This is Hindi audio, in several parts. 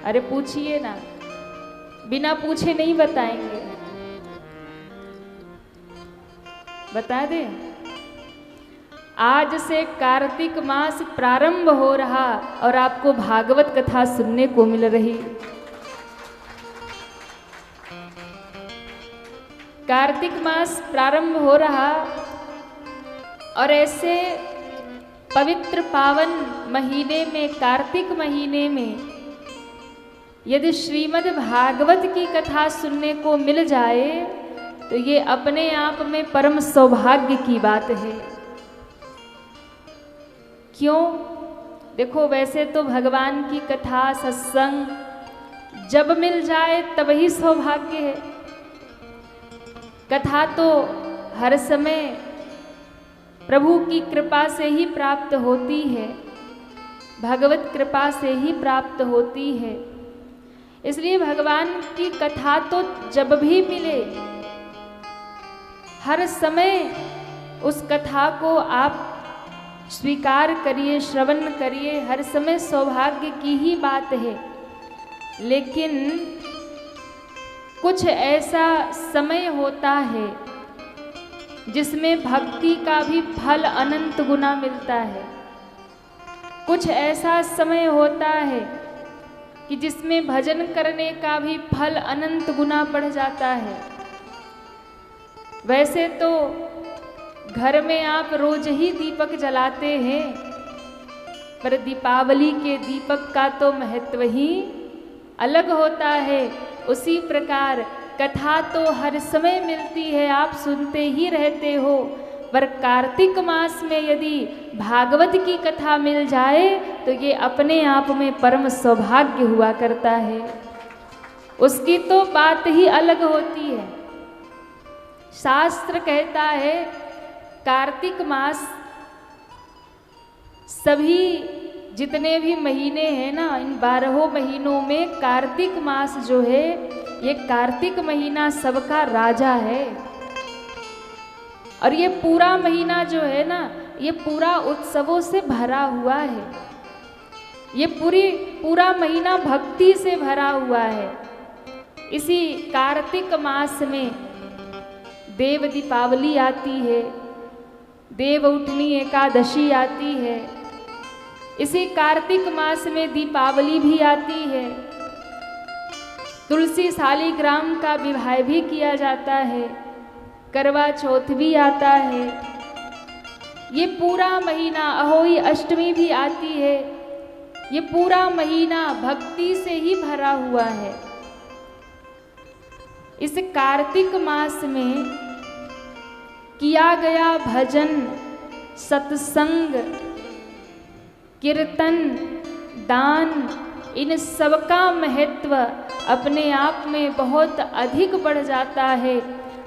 अरे पूछिए ना, बिना पूछे नहीं बताएंगे। बता दे, आज से कार्तिक मास प्रारंभ हो रहा और आपको भागवत कथा सुनने को मिल रही। कार्तिक मास प्रारंभ हो रहा और ऐसे पवित्र पावन महीने में, कार्तिक महीने में यदि श्रीमद् भागवत की कथा सुनने को मिल जाए तो ये अपने आप में परम सौभाग्य की बात है। क्यों? देखो, वैसे तो भगवान की कथा सत्संग जब मिल जाए तब ही सौभाग्य है। कथा तो हर समय प्रभु की कृपा से ही प्राप्त होती है, भगवत कृपा से ही प्राप्त होती है। इसलिए भगवान की कथा तो जब भी मिले, हर समय उस कथा को आप स्वीकार करिए, श्रवण करिए, हर समय सौभाग्य की ही बात है। लेकिन कुछ ऐसा समय होता है जिसमें भक्ति का भी फल अनंत गुना मिलता है। कुछ ऐसा समय होता है कि जिसमें भजन करने का भी फल अनंत गुना बढ़ जाता है। वैसे तो घर में आप रोज ही दीपक जलाते हैं, पर दीपावली के दीपक का तो महत्व ही अलग होता है। उसी प्रकार कथा तो हर समय मिलती है, आप सुनते ही रहते हो, पर कार्तिक मास में यदि भागवत की कथा मिल जाए तो ये अपने आप में परम सौभाग्य हुआ करता है। उसकी तो बात ही अलग होती है। शास्त्र कहता है कार्तिक मास, सभी जितने भी महीने हैं ना, इन 12 महीनों में कार्तिक मास जो है, ये कार्तिक महीना सबका राजा है। और ये पूरा महीना जो है ना, ये पूरा उत्सवों से भरा हुआ है। ये पूरा महीना भक्ति से भरा हुआ है। इसी कार्तिक मास में देव दीपावली आती है, देव उठनी एकादशी आती है। इसी कार्तिक मास में दीपावली भी आती है। तुलसी शालिग्राम का विवाह भी किया जाता है, करवा चौथ भी आता है। ये पूरा महीना, अहोई अष्टमी भी आती है। ये पूरा महीना भक्ति से ही भरा हुआ है। इस कार्तिक मास में किया गया भजन, सत्संग, कीर्तन, दान, इन सबका महत्व अपने आप में बहुत अधिक बढ़ जाता है।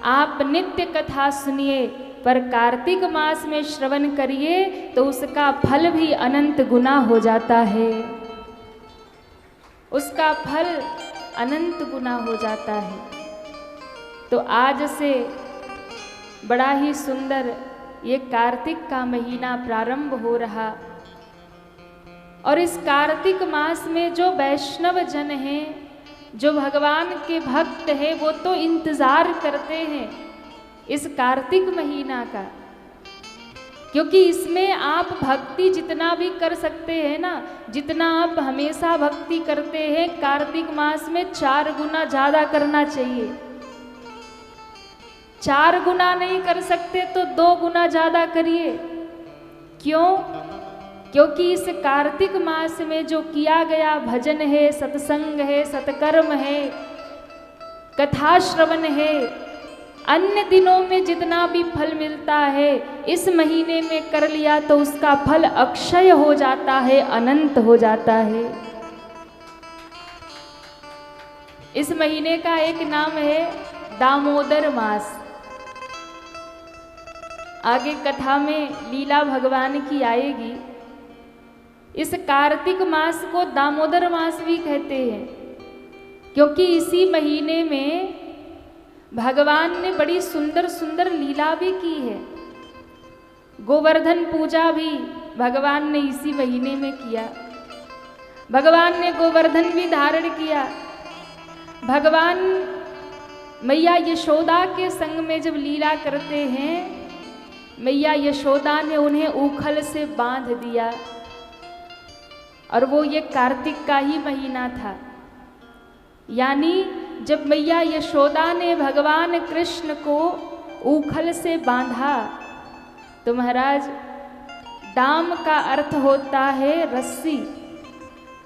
आप नित्य कथा सुनिए, पर कार्तिक मास में श्रवण करिए तो उसका फल भी अनंत गुना हो जाता है। उसका फल अनंत गुना हो जाता है। तो आज से बड़ा ही सुंदर ये कार्तिक का महीना प्रारंभ हो रहा, और इस कार्तिक मास में जो वैष्णव जन हैं, जो भगवान के भक्त हैं, वो तो इंतजार करते हैं इस कार्तिक महीना का, क्योंकि इसमें आप भक्ति जितना भी कर सकते हैं ना, जितना आप हमेशा भक्ति करते हैं, कार्तिक मास में 4 गुना ज्यादा करना चाहिए। 4 गुना नहीं कर सकते तो 2 गुना ज्यादा करिए। क्यों? क्योंकि इस कार्तिक मास में जो किया गया भजन है, सत्संग है, सत्कर्म है, कथा श्रवण है, अन्य दिनों में जितना भी फल मिलता है, इस महीने में कर लिया तो उसका फल अक्षय हो जाता है, अनंत हो जाता है। इस महीने का एक नाम है दामोदर मास। आगे कथा में लीला भगवान की आएगी। इस कार्तिक मास को दामोदर मास भी कहते हैं, क्योंकि इसी महीने में भगवान ने बड़ी सुंदर सुंदर लीला भी की है। गोवर्धन पूजा भी भगवान ने इसी महीने में किया। भगवान ने गोवर्धन भी धारण किया। भगवान मैया यशोदा के संग में जब लीला करते हैं, मैया यशोदा ने उन्हें ऊखल से बांध दिया। और वो ये कार्तिक का ही महीना था, यानी जब मैया यशोदा ने भगवान कृष्ण को ऊखल से बांधा, तो महाराज दाम का अर्थ होता है रस्सी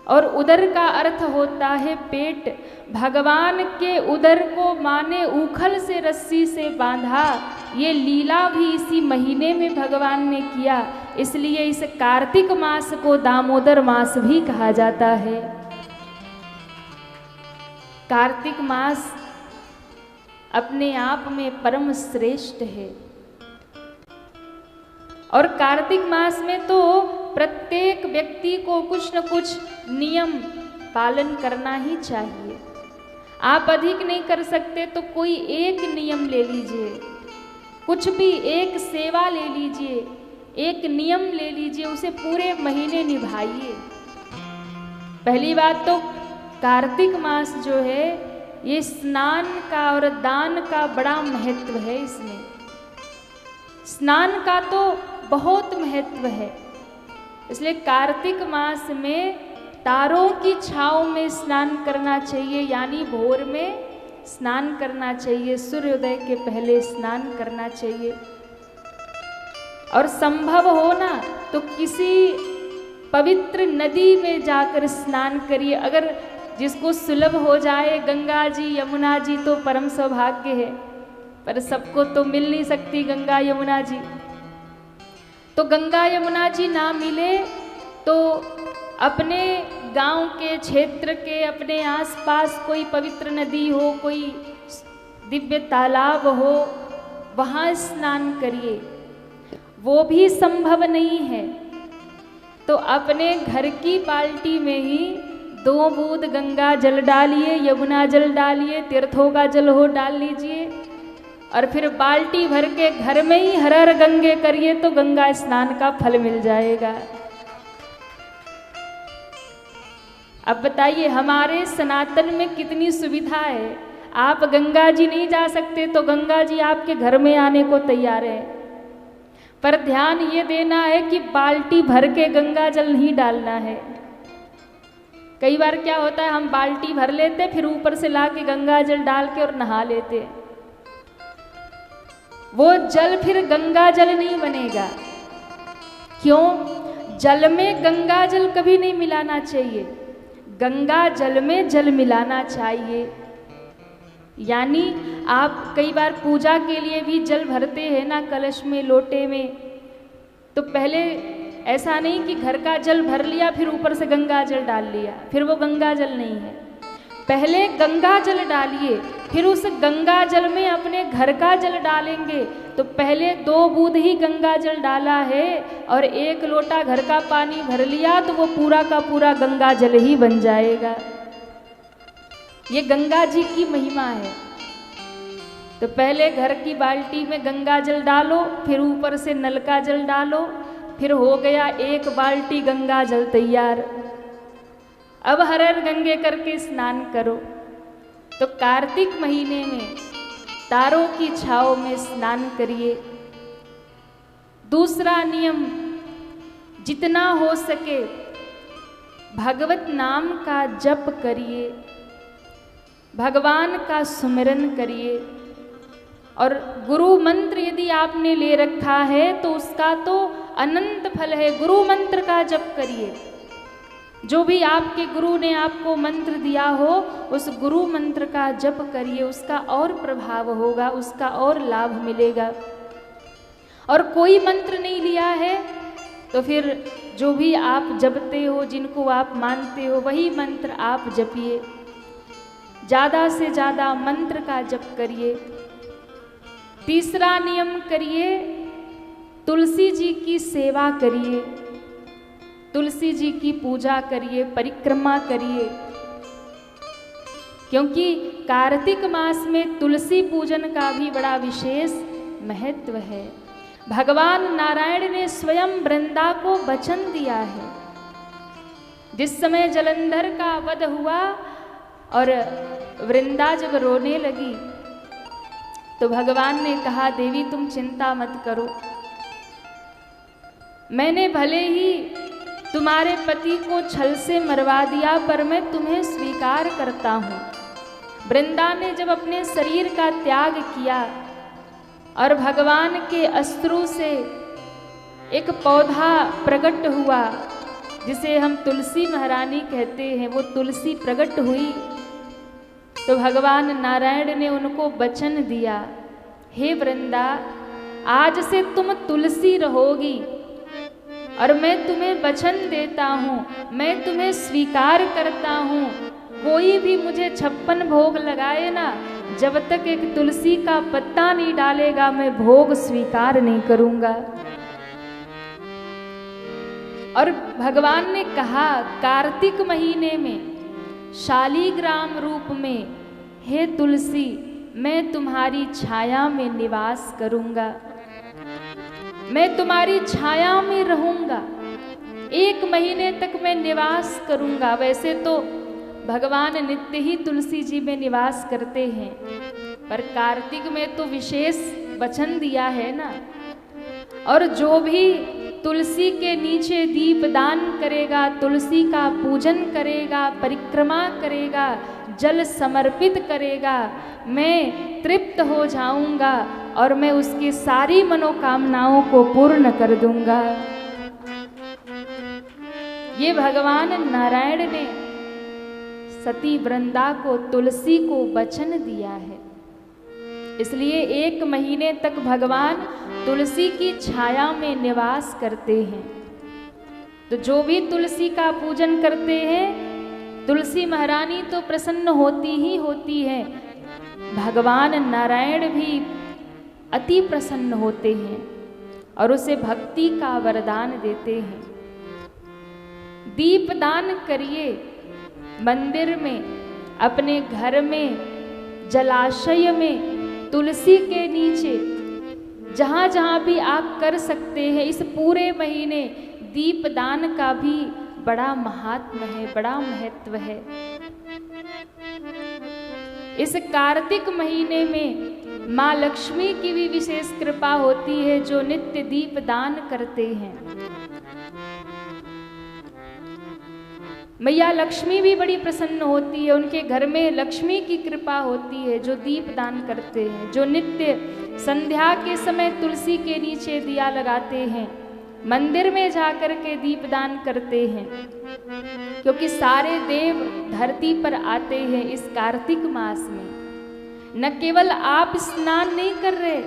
और उदर का अर्थ होता है पेट। भगवान के उदर को माने ऊखल से रस्सी से बांधा। ये लीला भी इसी महीने में भगवान ने किया, इसलिए इस कार्तिक मास को दामोदर मास भी कहा जाता है। कार्तिक मास अपने आप में परम श्रेष्ठ है। और कार्तिक मास में तो प्रत्येक व्यक्ति को कुछ न कुछ नियम पालन करना ही चाहिए। आप अधिक नहीं कर सकते तो कोई एक नियम ले लीजिए, कुछ भी एक सेवा ले लीजिए, एक नियम ले लीजिए, उसे पूरे महीने निभाइए। पहली बात तो कार्तिक मास जो है ये स्नान का और दान का बड़ा महत्व है। इसमें स्नान का तो बहुत महत्व है, इसलिए कार्तिक मास में तारों की छांव में स्नान करना चाहिए, यानी भोर में स्नान करना चाहिए, सूर्योदय के पहले स्नान करना चाहिए। और संभव हो ना तो किसी पवित्र नदी में जाकर स्नान करिए। अगर जिसको सुलभ हो जाए गंगा जी यमुना जी तो परम सौभाग्य है, पर सबको तो मिल नहीं सकती गंगा यमुना जी। तो गंगा यमुना जी ना मिले तो अपने गांव के क्षेत्र के अपने आसपास कोई पवित्र नदी हो, कोई दिव्य तालाब हो, वहाँ स्नान करिए। वो भी संभव नहीं है तो अपने घर की बाल्टी में ही 2 बूंद गंगा जल डालिए, यमुना जल डालिए, तीर्थों का जल हो डाल लीजिए और फिर बाल्टी भर के घर में ही हर हर गंगे करिए तो गंगा स्नान का फल मिल जाएगा। अब बताइए हमारे सनातन में कितनी सुविधा है। आप गंगा जी नहीं जा सकते तो गंगा जी आपके घर में आने को तैयार है, पर ध्यान ये देना है कि बाल्टी भर के गंगा जल नहीं डालना है। कई बार क्या होता है, हम बाल्टी भर लेते फिर ऊपर से ला के गंगा जल डाल के और नहा लेते, वो जल फिर गंगा जल नहीं बनेगा। क्यों? जल में गंगा जल कभी नहीं मिलाना चाहिए, गंगा जल में जल मिलाना चाहिए। यानी आप कई बार पूजा के लिए भी जल भरते हैं ना कलश में, लोटे में, तो पहले ऐसा नहीं कि घर का जल भर लिया फिर ऊपर से गंगा जल डाल लिया, फिर वो गंगा जल नहीं है। पहले गंगा जल डालिए, फिर उस गंगा जल में अपने घर का जल डालेंगे। तो पहले 2 बूंद ही गंगा जल डाला है और 1 लोटा घर का पानी भर लिया तो वो पूरा का पूरा गंगा जल ही बन जाएगा। ये गंगा जी की महिमा है। तो पहले घर की बाल्टी में गंगा जल डालो, फिर ऊपर से नल का जल डालो, फिर हो गया 1 बाल्टी गंगा जल तैयार। अब हर हर गंगे करके स्नान करो। तो कार्तिक महीने में तारों की छांव में स्नान करिए। दूसरा नियम, जितना हो सके भगवत नाम का जप करिए, भगवान का सुमिरन करिए। और गुरु मंत्र यदि आपने ले रखा है तो उसका तो अनंत फल है। गुरु मंत्र का जप करिए। जो भी आपके गुरु ने आपको मंत्र दिया हो उस गुरु मंत्र का जप करिए, उसका और प्रभाव होगा, उसका और लाभ मिलेगा। और कोई मंत्र नहीं लिया है तो फिर जो भी आप जपते हो, जिनको आप मानते हो, वही मंत्र आप जपिए। ज़्यादा से ज़्यादा मंत्र का जप करिए। तीसरा नियम करिए, तुलसी जी की सेवा करिए, तुलसी जी की पूजा करिए, परिक्रमा करिए। क्योंकि कार्तिक मास में तुलसी पूजन का भी बड़ा विशेष महत्व है। भगवान नारायण ने स्वयं वृंदा को वचन दिया है, जिस समय जलंधर का वध हुआ और वृंदा जब रोने लगी तो भगवान ने कहा, देवी तुम चिंता मत करो, मैंने भले ही तुम्हारे पति को छल से मरवा दिया पर मैं तुम्हें स्वीकार करता हूँ। वृंदा ने जब अपने शरीर का त्याग किया और भगवान के अश्रु से एक पौधा प्रकट हुआ जिसे हम तुलसी महारानी कहते हैं, वो तुलसी प्रकट हुई तो भगवान नारायण ने उनको वचन दिया, हे वृंदा आज से तुम तुलसी रहोगी और मैं तुम्हें वचन देता हूँ, मैं तुम्हें स्वीकार करता हूँ। कोई भी मुझे 56 भोग लगाए ना, जब तक एक तुलसी का पत्ता नहीं डालेगा मैं भोग स्वीकार नहीं करूँगा। और भगवान ने कहा कार्तिक महीने में शालीग्राम रूप में, हे तुलसी मैं तुम्हारी छाया में निवास करूंगा, मैं तुम्हारी छाया में रहूंगा, 1 महीने तक मैं निवास करूंगा। वैसे तो भगवान नित्य ही तुलसी जी में निवास करते हैं, पर कार्तिक में तो विशेष वचन दिया है ना। और जो भी तुलसी के नीचे दीपदान करेगा, तुलसी का पूजन करेगा, परिक्रमा करेगा, जल समर्पित करेगा, मैं तृप्त हो जाऊंगा और मैं उसकी सारी मनोकामनाओं को पूर्ण कर दूंगा। ये भगवान नारायण ने सती वृंदा को, तुलसी को वचन दिया है। इसलिए 1 महीने तक भगवान तुलसी की छाया में निवास करते हैं। तो जो भी तुलसी का पूजन करते हैं, तुलसी महारानी तो प्रसन्न होती ही होती है, भगवान नारायण भी अति प्रसन्न होते हैं और उसे भक्ति का वरदान देते हैं। दीपदान करिए, मंदिर में, अपने घर में, जलाशय में, तुलसी के नीचे, जहाँ जहाँ भी आप कर सकते हैं। इस पूरे महीने दीपदान का भी बड़ा महात्म है, बड़ा महत्व है। इस कार्तिक महीने में माँ लक्ष्मी की भी विशेष कृपा होती है, जो नित्य दीपदान करते हैं। मैया लक्ष्मी भी बड़ी प्रसन्न होती है, उनके घर में लक्ष्मी की कृपा होती है जो दीपदान करते हैं, जो नित्य संध्या के समय तुलसी के नीचे दिया लगाते हैं, मंदिर में जाकर के दीपदान करते हैं। क्योंकि सारे देव धरती पर आते हैं इस कार्तिक मास में। न केवल आप स्नान नहीं कर रहे,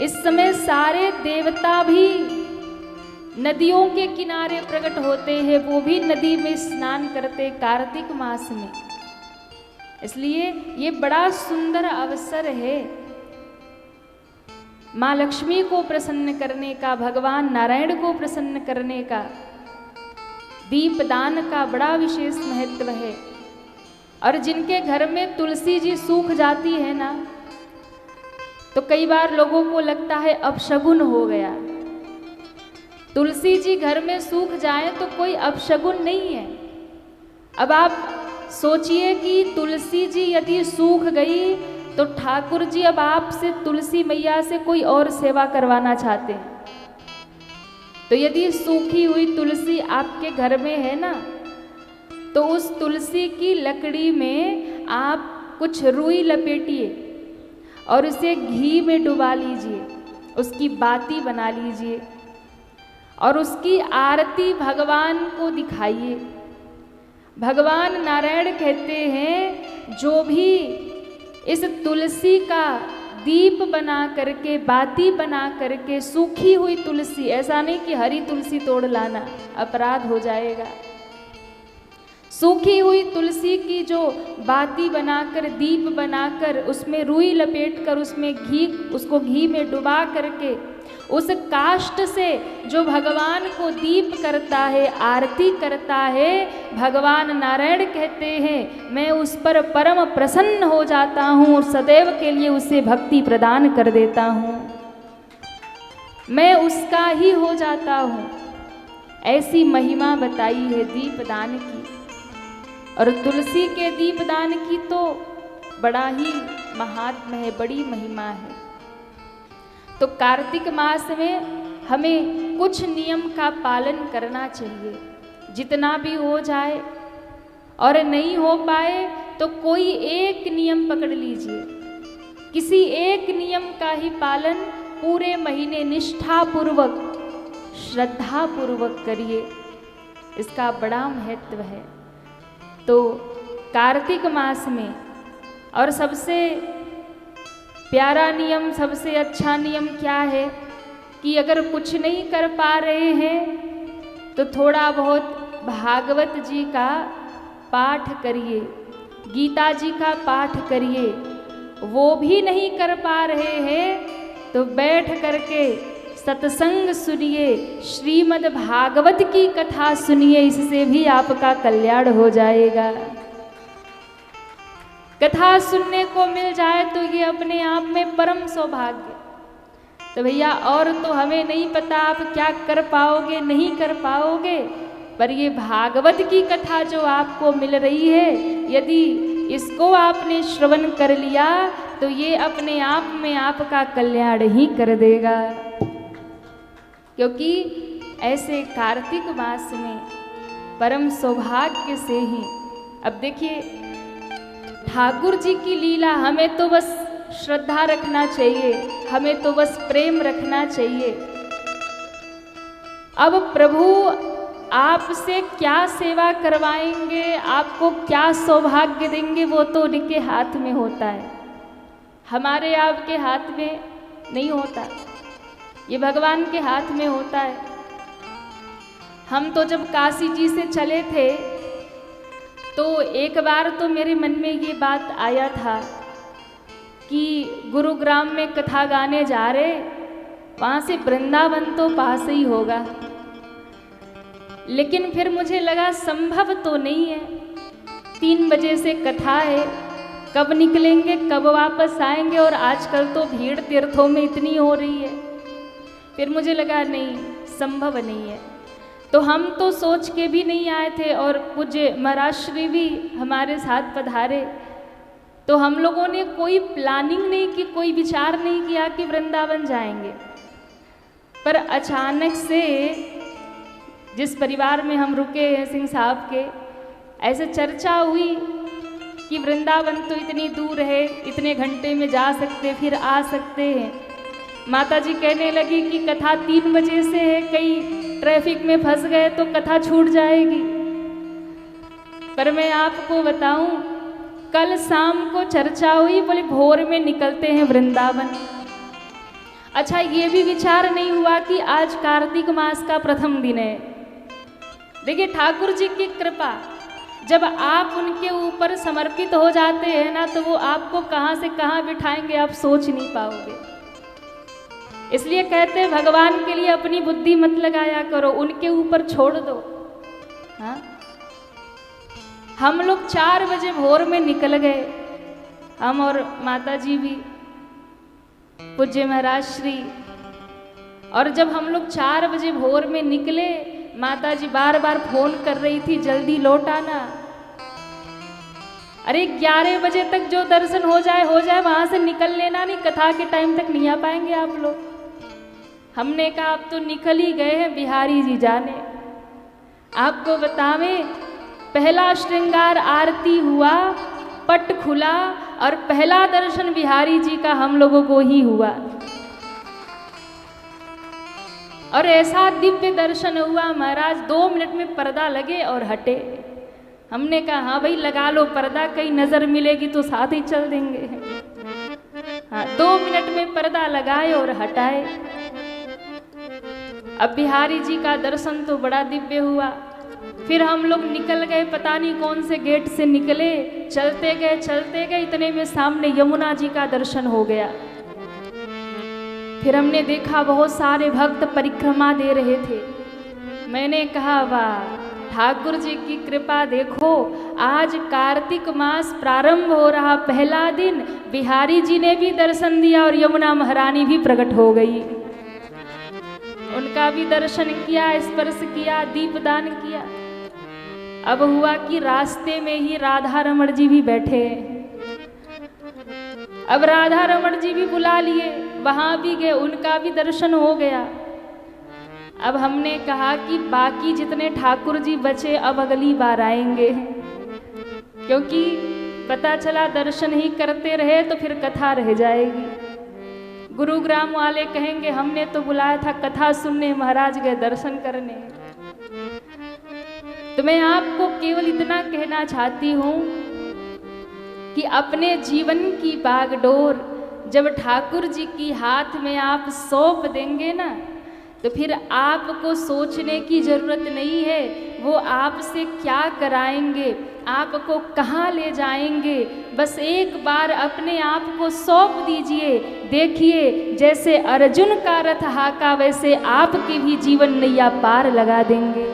इस समय सारे देवता भी नदियों के किनारे प्रकट होते हैं, वो भी नदी में स्नान करते कार्तिक मास में। इसलिए ये बड़ा सुंदर अवसर है माँ लक्ष्मी को प्रसन्न करने का, भगवान नारायण को प्रसन्न करने का। दीपदान का बड़ा विशेष महत्व है। और जिनके घर में तुलसी जी सूख जाती है ना, तो कई बार लोगों को लगता है अपशगुन हो गया। तुलसी जी घर में सूख जाए तो कोई अपशगुन नहीं है। अब आप सोचिए कि तुलसी जी यदि सूख गई तो ठाकुर जी अब आपसे, तुलसी मैया से कोई और सेवा करवाना चाहते हैं। तो यदि सूखी हुई तुलसी आपके घर में है ना, तो उस तुलसी की लकड़ी में आप कुछ रुई लपेटिए और उसे घी में डुबा लीजिए, उसकी बाती बना लीजिए और उसकी आरती भगवान को दिखाइए। भगवान नारायण कहते हैं, जो भी इस तुलसी का दीप बना करके, बाती बना करके, सूखी हुई तुलसी, ऐसा नहीं कि हरी तुलसी तोड़ लाना, अपराध हो जाएगा। सूखी हुई तुलसी की जो बाती बनाकर, दीप बनाकर, उसमें रुई लपेटकर, उसमें घी, उसको घी में डुबा करके, उस काष्ठ से जो भगवान को दीप करता है, आरती करता है, भगवान नारायण कहते हैं मैं उस पर परम प्रसन्न हो जाता हूँ और सदैव के लिए उसे भक्ति प्रदान कर देता हूँ, मैं उसका ही हो जाता हूँ। ऐसी महिमा बताई है दीपदान की। और तुलसी के दीपदान की तो बड़ा ही महात्म्य है, बड़ी महिमा है। तो कार्तिक मास में हमें कुछ नियम का पालन करना चाहिए, जितना भी हो जाए, और नहीं हो पाए तो कोई एक नियम पकड़ लीजिए, किसी एक नियम का ही पालन पूरे महीने निष्ठापूर्वक श्रद्धापूर्वक करिए, इसका बड़ा महत्व है। तो कार्तिक मास में और सबसे प्यारा नियम, सबसे अच्छा नियम क्या है कि अगर कुछ नहीं कर पा रहे हैं तो थोड़ा बहुत भागवत जी का पाठ करिए, गीता जी का पाठ करिए। वो भी नहीं कर पा रहे हैं तो बैठ करके सत्संग सुनिए, श्रीमद् भागवत की कथा सुनिए, इससे भी आपका कल्याण हो जाएगा। कथा सुनने को मिल जाए तो ये अपने आप में परम सौभाग्य। तो भैया और तो हमें नहीं पता आप क्या कर पाओगे नहीं कर पाओगे, पर ये भागवत की कथा जो आपको मिल रही है, यदि इसको आपने श्रवण कर लिया तो ये अपने आप में आपका कल्याण ही कर देगा। क्योंकि ऐसे कार्तिक मास में परम सौभाग्य से ही, अब देखिए ठाकुर जी की लीला, हमें तो बस श्रद्धा रखना चाहिए, हमें तो बस प्रेम रखना चाहिए। अब प्रभु आपसे क्या सेवा करवाएंगे, आपको क्या सौभाग्य देंगे, वो तो उनके हाथ में होता है, हमारे आपके हाथ में नहीं होता, ये भगवान के हाथ में होता है। हम तो जब काशी जी से चले थे तो एक बार तो मेरे मन में ये बात आया था कि गुरुग्राम में कथा गाने जा रहे, वहाँ से वृंदावन तो पास ही होगा, लेकिन फिर मुझे लगा संभव तो नहीं है, 3 बजे से कथा है, कब निकलेंगे कब वापस आएंगे, और आजकल तो भीड़ तीर्थों में इतनी हो रही है। फिर मुझे लगा नहीं, संभव नहीं है। तो हम तो सोच के भी नहीं आए थे, और पूज्य महाराज श्री भी हमारे साथ पधारे, तो हम लोगों ने कोई प्लानिंग नहीं की, कोई विचार नहीं किया कि वृंदावन जाएंगे। पर अचानक से जिस परिवार में हम रुके हैं सिंह साहब के, ऐसे चर्चा हुई कि वृंदावन तो इतनी दूर है, इतने घंटे में जा सकते फिर आ सकते हैं। माता जी कहने लगी कि कथा 3 बजे से है, कई ट्रैफिक में फंस गए तो कथा छूट जाएगी। पर मैं आपको बताऊं, कल शाम को चर्चा हुई, बोले भोर में निकलते हैं वृंदावन। अच्छा, ये भी विचार नहीं हुआ कि आज कार्तिक मास का प्रथम दिन है। देखिए ठाकुर जी की कृपा, जब आप उनके ऊपर समर्पित हो जाते हैं ना, तो वो आपको कहाँ से कहाँ बिठाएंगे आप सोच नहीं पाओगे। इसलिए कहते हैं भगवान के लिए अपनी बुद्धि मत लगाया करो, उनके ऊपर छोड़ दो। हाँ, हम लोग 4 बजे भोर में निकल गए, हम और माता जी भी, पूज्य महाराज श्री। और जब हम लोग 4 बजे भोर में निकले, माता जी बार बार फोन कर रही थी जल्दी लौट आना। अरे 11 बजे तक जो दर्शन हो जाए वहां से निकल लेना, नहीं कथा के टाइम तक नहीं आ पाएंगे आप लोग। हमने कहा अब तो निकल ही गए हैं, बिहारी जी जाने। आपको बतावे, पहला श्रृंगार आरती हुआ, पट खुला, और पहला दर्शन बिहारी जी का हम लोगों को ही हुआ। और ऐसा दिव्य दर्शन हुआ, महाराज 2 मिनट में पर्दा लगे और हटे। हमने कहा हाँ भाई लगा लो पर्दा, कहीं नजर मिलेगी तो साथ ही चल देंगे। हाँ, 2 मिनट में पर्दा लगाए और हटाए। अब बिहारी जी का दर्शन तो बड़ा दिव्य हुआ। फिर हम लोग निकल गए, पता नहीं कौन से गेट से निकले, चलते गए, इतने में सामने यमुना जी का दर्शन हो गया। फिर हमने देखा बहुत सारे भक्त परिक्रमा दे रहे थे। मैंने कहा वाह ठाकुर जी की कृपा देखो, आज कार्तिक मास प्रारंभ हो रहा, पहला दिन बिहारी जी ने भी दर्शन दिया और यमुना महारानी भी प्रकट हो गई। उनका उनका भी दर्शन किया, स्पर्श किया, दीपदान किया। अब हुआ कि रास्ते में ही राधा रमण जी भी बैठे हैं। अब राधा रमण जी भी बुला लिए, वहां भी गए, उनका भी दर्शन हो गया। अब हमने कहा कि बाकी जितने ठाकुर जी बचे अब अगली बार आएंगे, क्योंकि पता चला दर्शन ही करते रहे तो फिर कथा रह जाएगी। गुरुग्राम वाले कहेंगे हमने तो बुलाया था कथा सुनने, महाराज गए दर्शन करने। तो मैं आपको केवल इतना कहना चाहती हूँ कि अपने जीवन की बागडोर जब ठाकुर जी की हाथ में आप सौंप देंगे ना, तो फिर आपको सोचने की जरूरत नहीं है वो आपसे क्या कराएंगे, आपको कहाँ ले जाएंगे। बस एक बार अपने आप को सौंप दीजिए। देखिए जैसे अर्जुन का रथ हाका वैसे आपकी भी जीवन नैया पार लगा देंगे।